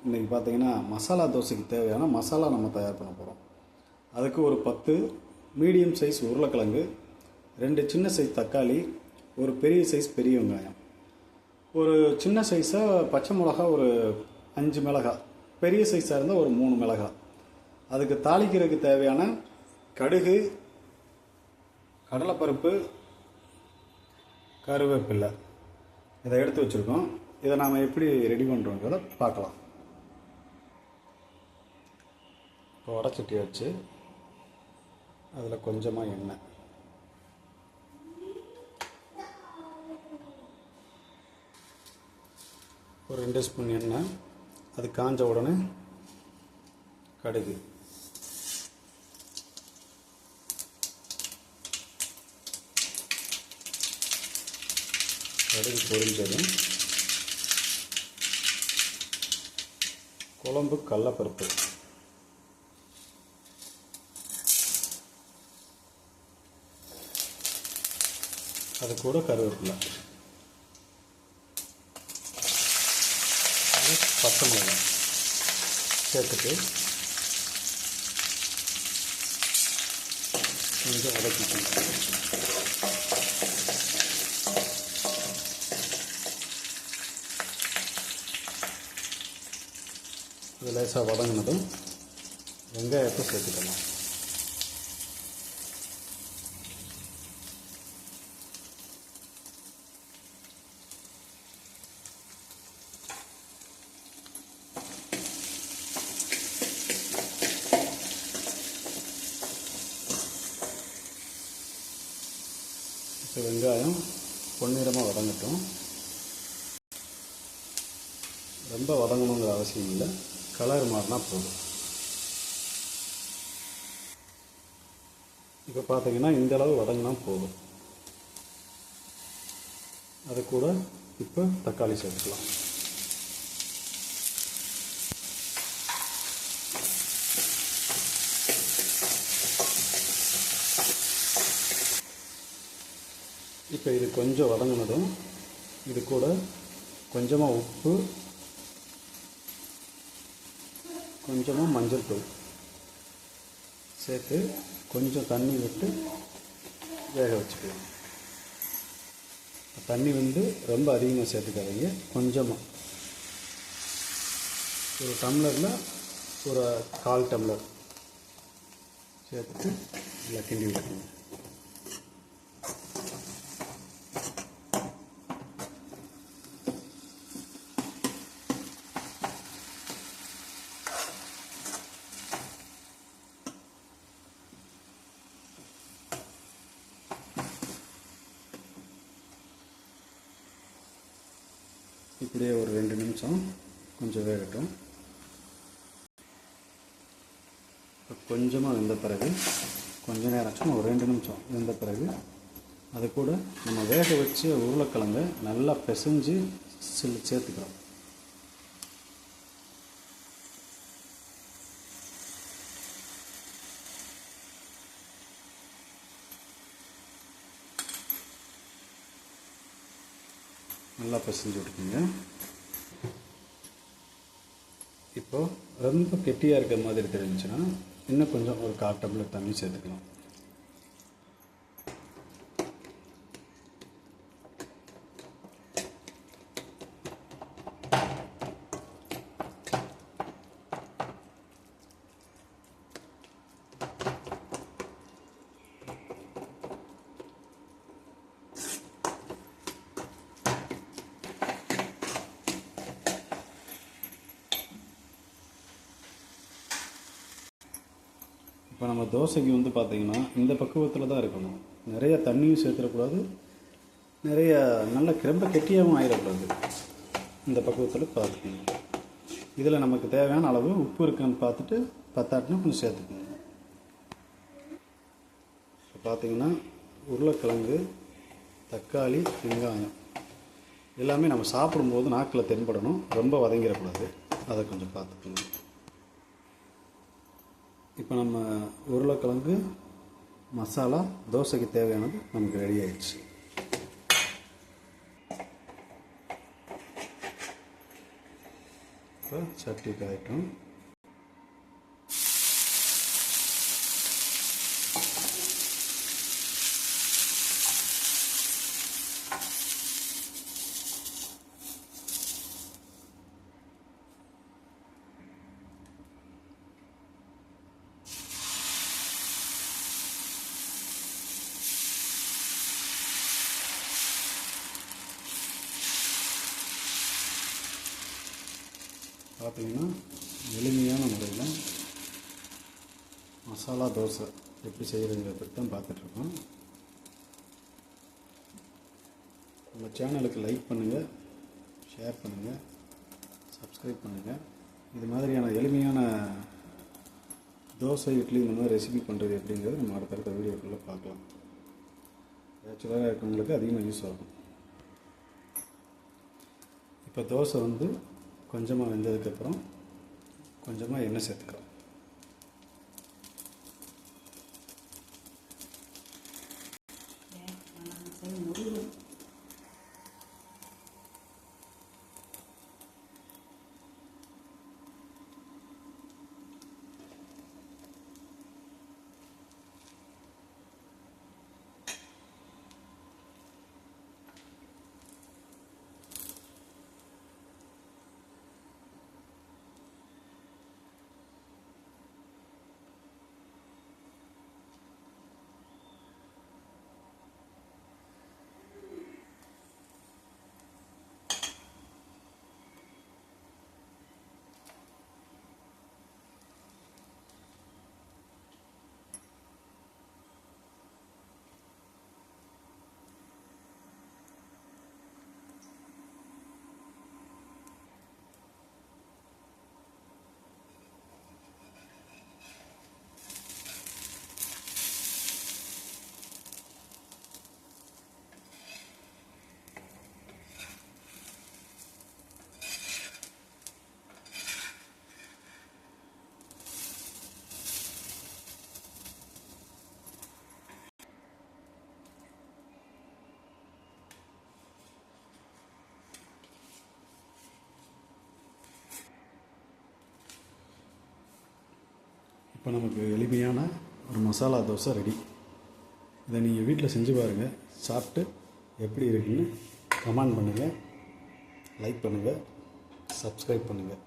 இன்றைக்கி பார்த்திங்கன்னா மசாலா தோசைக்கு தேவையான மசாலா நம்ம தயார் பண்ண போகிறோம். அதுக்கு ஒரு 10 மீடியம் சைஸ் உருளைக்கிழங்கு, 2 சின்ன சைஸ் தக்காளி, ஒரு பெரிய சைஸ் பெரிய வெங்காயம், ஒரு சின்ன சைஸாக பச்சை மிளகா, ஒரு 5 மிளகாய், பெரிய சைஸாக இருந்தால் ஒரு 3 மிளகாய். அதுக்கு தாளிக்கிறதுக்கு தேவையான கடுகு, கடலைப்பருப்பு, கருவேப்பிலை இதை எடுத்து வச்சுருக்கோம். இதை நாம் எப்படி ரெடி பண்ணுறோங்கிறத பார்க்கலாம். இப்போ வடச்சட்டி வச்சு அதில் கொஞ்சமாக எண்ணெய், ஒரு 2 ஸ்பூன் எண்ணெய், அது காஞ்ச உடனே கடுகு, கடுகு பொரிஞ்சதும் குழம்பு கடலைப்பருப்பு, அது கூட கருவேப்பிலை, பச்சை மிளகாய் சேர்த்துட்டு கொஞ்சம் வதக்கிக்கணும். இது லேசாக வதங்கினதும் வெங்காயத்தை சேர்த்துக்கலாம். இப்போ வெங்காயம் பொன்னிறமாக வதங்கட்டும். ரொம்ப வதங்கணுங்கிற அவசியம் இல்லை, கலர் மாறினா போதும். இப்போ பார்த்தீங்கன்னா இந்த அளவு வதங்கினா போதும். அது கூட இப்போ தக்காளி சேர்த்துக்கலாம். இப்போ இது கொஞ்சம் வதங்கினதும் இது கூட கொஞ்சமாக உப்பு, கொஞ்சமாக மஞ்சள் தூள் சேர்த்து கொஞ்சம் தண்ணி விட்டு வேக வச்சுக்கலாம். தண்ணி வந்து ரொம்ப அதிகமாக சேர்த்துக்காதீங்க, கொஞ்சமாக. ஒரு டம்ளரில் ஒரு 1/4 டம்ளர் சேர்த்துட்டு நல்லா கிண்டி விட்டுருங்க. இப்படியே ஒரு 2 நிமிஷம் கொஞ்சம் வேகட்டும். கொஞ்சமாக வெந்த பிறகு, கொஞ்ச நேரம் சும்மா ஒரு 2 நிமிஷம் வெந்த பிறகு அது கூட நம்ம வேக வச்சு உருளைக்கிழங்கை நல்லா பிசைஞ்சு சேர்த்துக்கிறோம். நல்லா பிசைஞ்சு விட்டுக்குங்க. இப்போது ரொம்ப கெட்டியாக இருக்கிற மாதிரி தெரிஞ்சுன்னா இன்னும் கொஞ்சம் ஒரு 1/4 டம்ளர் தண்ணி சேர்த்துக்கலாம். இப்போ நம்ம தோசைக்கு வந்து பார்த்திங்கன்னா இந்த பக்குவத்தில் தான் இருக்கணும். நிறைய தண்ணியும் சேர்த்துடக்கூடாது, நிறைய நல்ல ரொம்ப கெட்டியாகவும் ஆகிடக்கூடாது. இந்த பக்குவத்தில் பார்த்துக்கணும். இதில் நமக்கு தேவையான அளவு உப்பு இருக்குன்னு பார்த்துட்டு பத்தாட்டினா கொஞ்சம் சேர்த்துக்கணும். இப்போ பார்த்திங்கன்னா உருளைக்கிழங்கு, தக்காளி, வெங்காயம் எல்லாமே நம்ம சாப்பிடும்போது நாக்கில் தென்படணும், ரொம்ப வதங்கிடக்கூடாது. அதை கொஞ்சம் பார்த்துக்கணும். இப்போ நம்ம உருளைக்கிழங்கு மசாலா தோசைக்கு தேவையானது நமக்கு ரெடி ஆயிடுச்சு. இப்போ சட்டி காயட்டும். பார்த்தீங்கன்னா எளிமையான முறையில் மசாலா தோசை எப்படி செய்கிறதுங்கிறத பற்றி தான் பார்த்துட்ருக்கோம். நம்ம சேனலுக்கு லைக் பண்ணுங்கள், ஷேர் பண்ணுங்கள், சப்ஸ்கிரைப் பண்ணுங்கள். இது மாதிரியான எளிமையான தோசை, இட்லி இந்த மாதிரி ரெசிபி பண்ணுறது எப்படிங்கிறது நம்ம அடுத்தடுத்த வீடியோக்குள்ளே பார்க்கலாம். பேச்சுலராக இருக்கவங்களுக்கு அதிகமாக யூஸ் ஆகும். இப்போ தோசை வந்து கொஞ்சமாக வெந்ததுக்கப்புறம் கொஞ்சமாக எண்ணெய் சேர்த்துக்கிறோம். இப்போ நமக்கு எளிமையான ஒரு மசாலா தோசை ரெடி. இதை நீங்கள் வீட்டில் செஞ்சு பாருங்கள். சாப்பிட்டு எப்படி இருக்குன்னு கமெண்ட் பண்ணுங்கள், லைக் பண்ணுங்கள், சப்ஸ்கிரைப் பண்ணுங்கள்.